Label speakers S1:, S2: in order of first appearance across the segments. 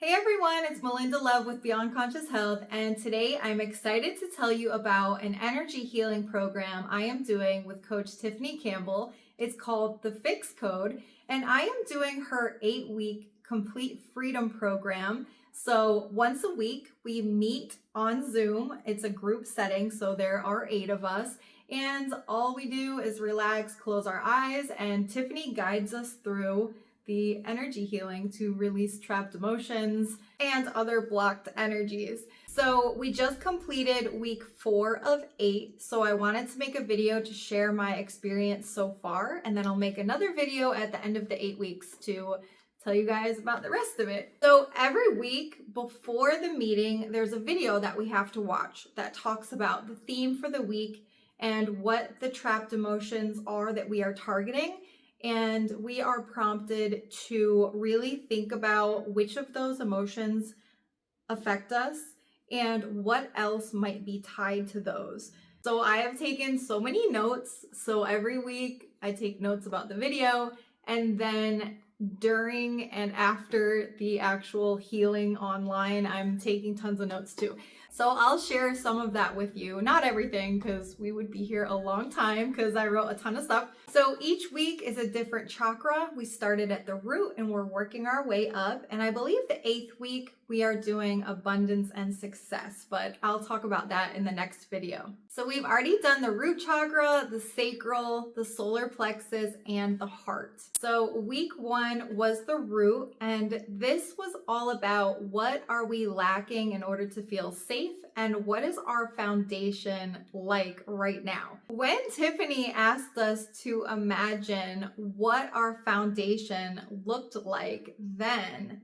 S1: Hey everyone, it's Melinda Love with Beyond Conscious Health, and today I'm excited to tell you about an energy healing program I am doing with Coach Tiffany Campbell. It's called the F.I.X Code, and I am doing her 8-week complete freedom program. So once a week, we meet on Zoom. It's a group setting, so there are 8 of us, and all we do is relax, close our eyes, and Tiffany guides us through the energy healing to release trapped emotions and other blocked energies. So we just completed week 4 of 8. So I wanted to make a video to share my experience so far. And then I'll make another video at the end of the 8 weeks to tell you guys about the rest of it. So every week before the meeting, there's a video that we have to watch that talks about the theme for the week and what the trapped emotions are that we are targeting. And we are prompted to really think about which of those emotions affect us and what else might be tied to those. So I have taken so many notes. So every week I take notes about the video, and then during and after the actual healing online, I'm taking tons of notes too. So I'll share some of that with you. Not everything, because we would be here a long time because I wrote a ton of stuff. So each week is a different chakra. We started at the root and we're working our way up. And I believe the 8th week we are doing abundance and success, but I'll talk about that in the next video. So we've already done the root chakra, the sacral, the solar plexus, and the heart. So week 1 was the root, and this was all about what are we lacking in order to feel safe and what is our foundation like right now. When Tiffany asked us to imagine what our foundation looked like then,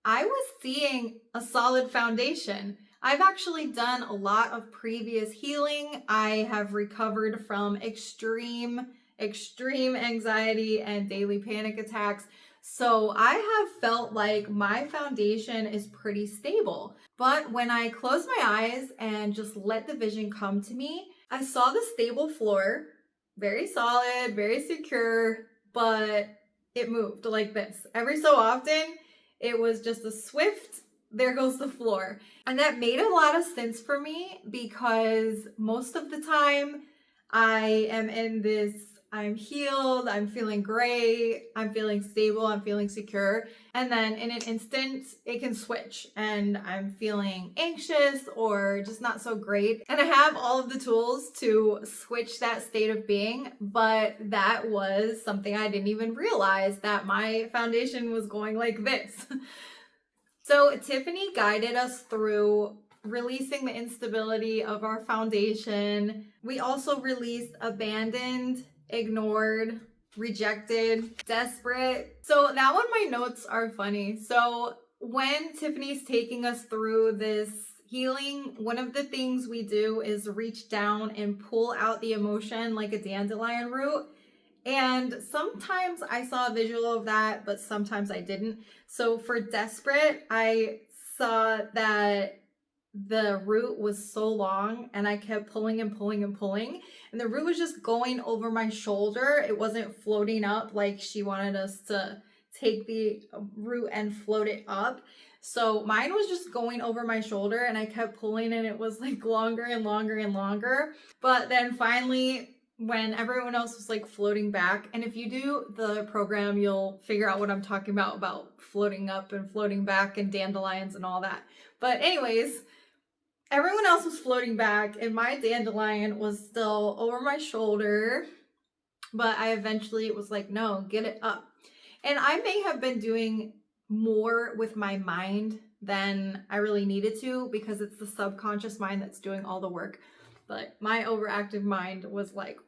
S1: I was seeing a solid foundation. I've actually done a lot of previous healing. I have recovered from extreme anxiety and daily panic attacks. So I have felt like my foundation is pretty stable. But when I closed my eyes and just let the vision come to me, I saw the stable floor, very solid, very secure, but it moved like this. Every so often, it was just a swift, there goes the floor. And that made a lot of sense for me because most of the time I am in this, I'm healed, I'm feeling great, I'm feeling stable, I'm feeling secure. And then in an instant, it can switch and I'm feeling anxious or just not so great. And I have all of the tools to switch that state of being, but that was something I didn't even realize, that my foundation was going like this. So Tiffany guided us through releasing the instability of our foundation. We also released abandoned, ignored, rejected, desperate. So that one, my notes are funny. So when Tiffany's taking us through this healing, one of the things we do is reach down and pull out the emotion like a dandelion root. And sometimes I saw a visual of that, but sometimes I didn't. So for desperate, I saw that the root was so long and I kept pulling and pulling and pulling, and the root was just going over my shoulder. It wasn't floating up like she wanted us to take the root and float it up. So mine was just going over my shoulder and I kept pulling, and it was like longer and longer and longer. But then finally, when everyone else was like floating back, and if you do the program, you'll figure out what I'm talking about floating up and floating back and dandelions and all that. But anyways, everyone else was floating back and my dandelion was still over my shoulder, but I eventually was like, no, get it up. And I may have been doing more with my mind than I really needed to, because it's the subconscious mind that's doing all the work. But my overactive mind was like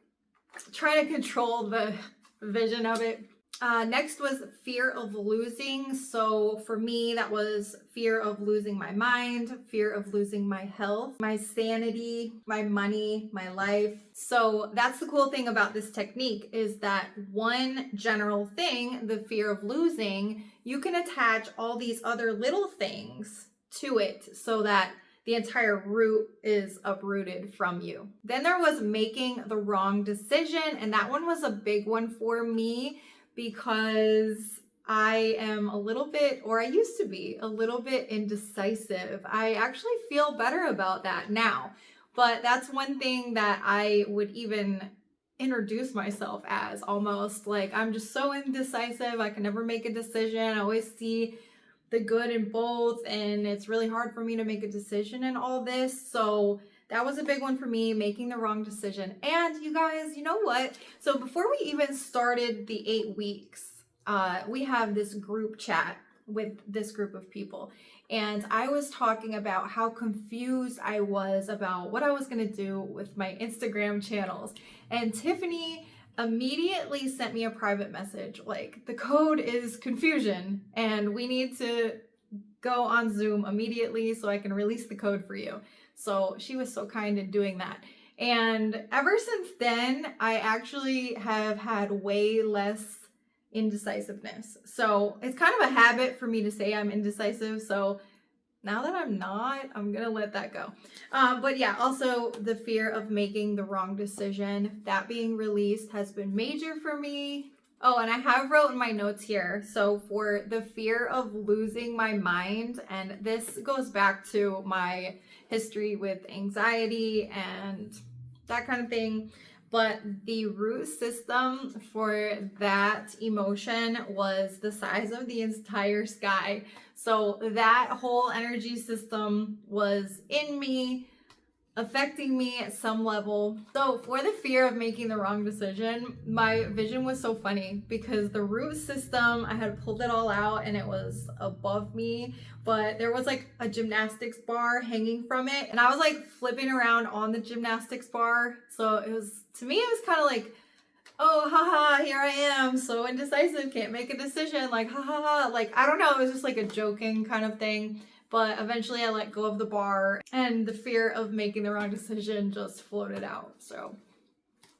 S1: trying to control the vision of it. Next was fear of losing. So for me, that was fear of losing my mind, fear of losing my health, my sanity, my money, my life. So that's the cool thing about this technique, is that one general thing, the fear of losing, you can attach all these other little things to it so that the entire root is uprooted from you. Then there was making the wrong decision, and that one was a big one for me because I am a little bit, or I used to be a little bit indecisive. I actually feel better about that now. But that's one thing that I would even introduce myself as, almost like I'm just so indecisive. I can never make a decision. I always see the good in both, and it's really hard for me to make a decision in all this. So that was a big one for me, making the wrong decision. And you guys, you know what? So before we even started the 8 weeks, we have this group chat with this group of people. And I was talking about how confused I was about what I was going to do with my Instagram channels. And Tiffany immediately sent me a private message like, the code is confusion and we need to go on Zoom immediately so I can release the code for you. So she was so kind in doing that. And ever since then, I actually have had way less indecisiveness. So it's kind of a habit for me to say I'm indecisive. So now that I'm not, I'm gonna let that go. But yeah, also the fear of making the wrong decision, that being released has been major for me. Oh, and I have wrote in my notes here. So for the fear of losing my mind, and this goes back to my history with anxiety and that kind of thing. But the root system for that emotion was the size of the entire sky. So that whole energy system was in me, affecting me at some level. So for the fear of making the wrong decision, my vision was so funny because the root system, I had pulled it all out and it was above me, but there was like a gymnastics bar hanging from it. And I was like flipping around on the gymnastics bar. So it was, to me, it was kind of like, oh, haha, here I am, so indecisive, can't make a decision, like, ha ha ha. Like, I don't know, it was just like a joking kind of thing. But eventually I let go of the bar and the fear of making the wrong decision just floated out. So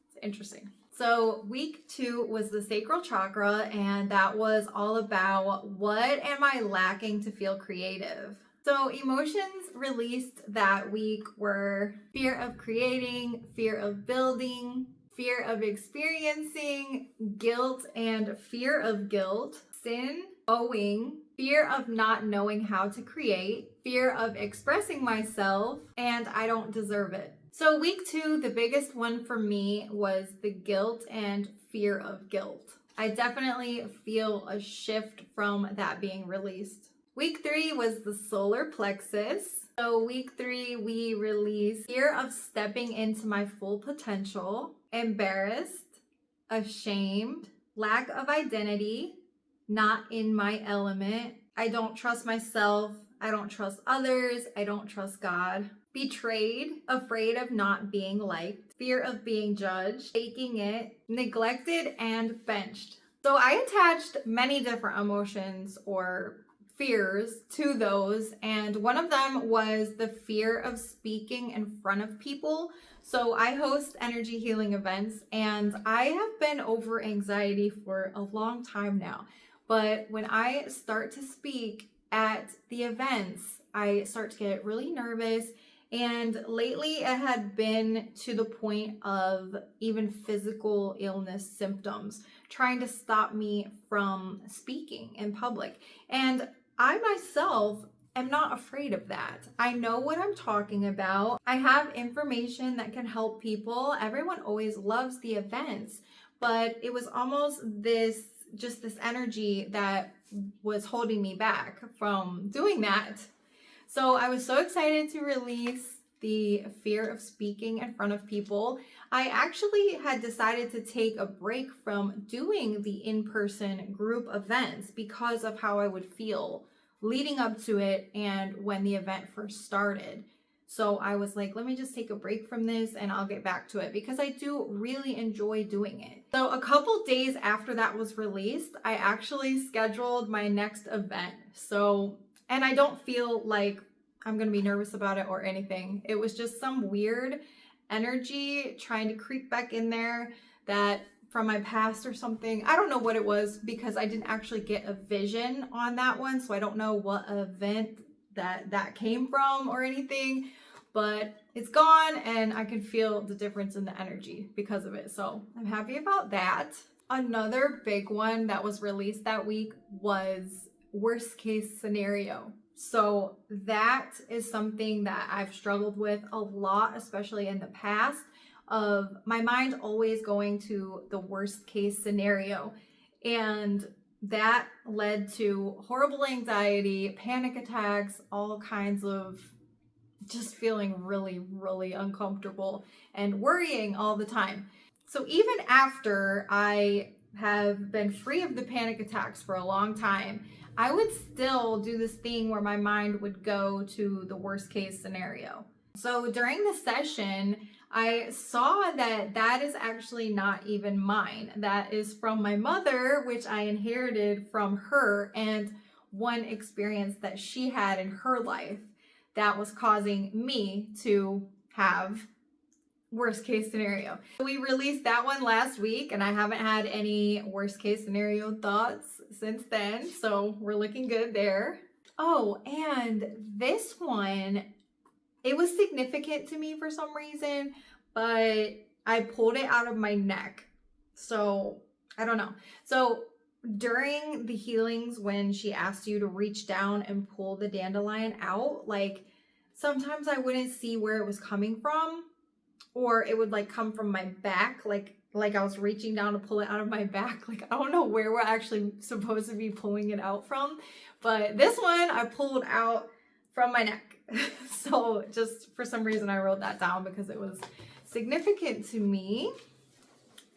S1: it's interesting. So week 2 was the sacral chakra, and that was all about what am I lacking to feel creative? So emotions released that week were fear of creating, fear of building, fear of experiencing, guilt and fear of guilt, sin, owing, fear of not knowing how to create, fear of expressing myself, and I don't deserve it. So week 2, the biggest one for me was the guilt and fear of guilt. I definitely feel a shift from that being released. Week 3 was the solar plexus. So week 3, we released fear of stepping into my full potential, embarrassed, ashamed, lack of identity, not in my element. I don't trust myself. I don't trust others. I don't trust God. Betrayed, afraid of not being liked, fear of being judged, faking it, neglected, and benched. So I attached many different emotions or fears to those, and one of them was the fear of speaking in front of people. So I host energy healing events, and I have been over anxiety for a long time now. But when I start to speak at the events, I start to get really nervous. And lately it had been to the point of even physical illness symptoms trying to stop me from speaking in public. And I myself am not afraid of that. I know what I'm talking about. I have information that can help people. Everyone always loves the events, but it was almost this energy that was holding me back from doing that. So I was so excited to release the fear of speaking in front of people. I actually had decided to take a break from doing the in-person group events because of how I would feel leading up to it and when the event first started. So I was like, let me just take a break from this and I'll get back to it because I do really enjoy doing it. So a couple days after that was released, I actually scheduled my next event. And I don't feel like I'm going to be nervous about it or anything. It was just some weird energy trying to creep back in there that from my past or something. I don't know what it was because I didn't actually get a vision on that one. So I don't know what event that came from or anything, but it's gone and I can feel the difference in the energy because of it. So I'm happy about that. Another big one that was released that week was worst case scenario. So that is something that I've struggled with a lot, especially in the past, of my mind always going to the worst case scenario. And that led to horrible anxiety, panic attacks, all kinds of just feeling really, really uncomfortable and worrying all the time. So even after I have been free of the panic attacks for a long time, I would still do this thing where my mind would go to the worst case scenario. So during the session, I saw that that is actually not even mine. That is from my mother, which I inherited from her, and one experience that she had in her life that was causing me to have worst case scenario. We released that one last week and I haven't had any worst case scenario thoughts since then, so we're looking good there. Oh, and this one, it was significant to me for some reason, but I pulled it out of my neck. So I don't know. So during the healings, when she asked you to reach down and pull the dandelion out, like sometimes I wouldn't see where it was coming from, or it would like come from my back, like I was reaching down to pull it out of my back. Like I don't know where we're actually supposed to be pulling it out from, but this one I pulled out from my neck. So just for some reason I wrote that down because it was significant to me.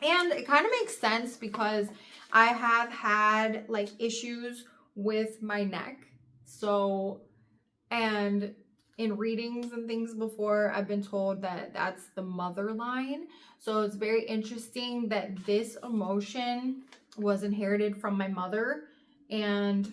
S1: And it kind of makes sense because I have had like issues with my neck. So, and in readings and things before, I've been told that that's the mother line. So it's very interesting that this emotion was inherited from my mother and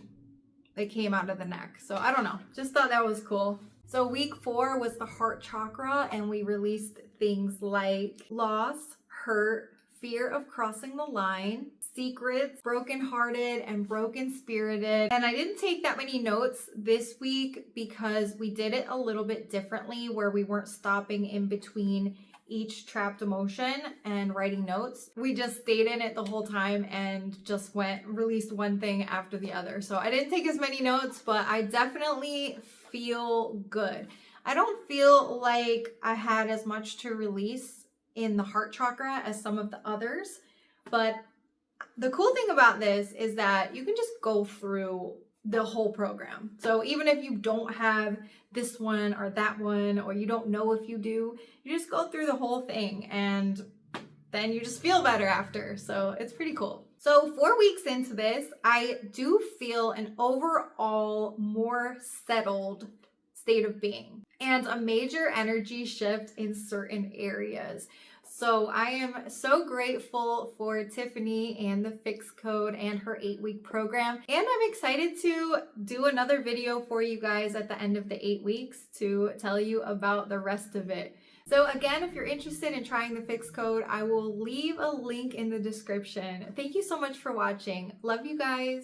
S1: it came out of the neck. So I don't know, just thought that was cool. So week 4 was the heart chakra, and we released things like loss, hurt, fear of crossing the line, secrets, brokenhearted, and broken spirited. And I didn't take that many notes this week because we did it a little bit differently, where we weren't stopping in between each trapped emotion and writing notes. We just stayed in it the whole time and just released one thing after the other. So I didn't take as many notes, but I definitely feel good. I don't feel like I had as much to release in the heart chakra as some of the others, but the cool thing about this is that you can just go through the whole program. So even if you don't have this one or that one, or you don't know if you do, you just go through the whole thing and then you just feel better after. So it's pretty cool. So 4 weeks into this, I do feel an overall more settled state of being and a major energy shift in certain areas. So I am so grateful for Tiffany and the F.I.X code and her 8-week program. And I'm excited to do another video for you guys at the end of the 8 weeks to tell you about the rest of it. So again, if you're interested in trying the F.I.X code, I will leave a link in the description. Thank you so much for watching. Love you guys.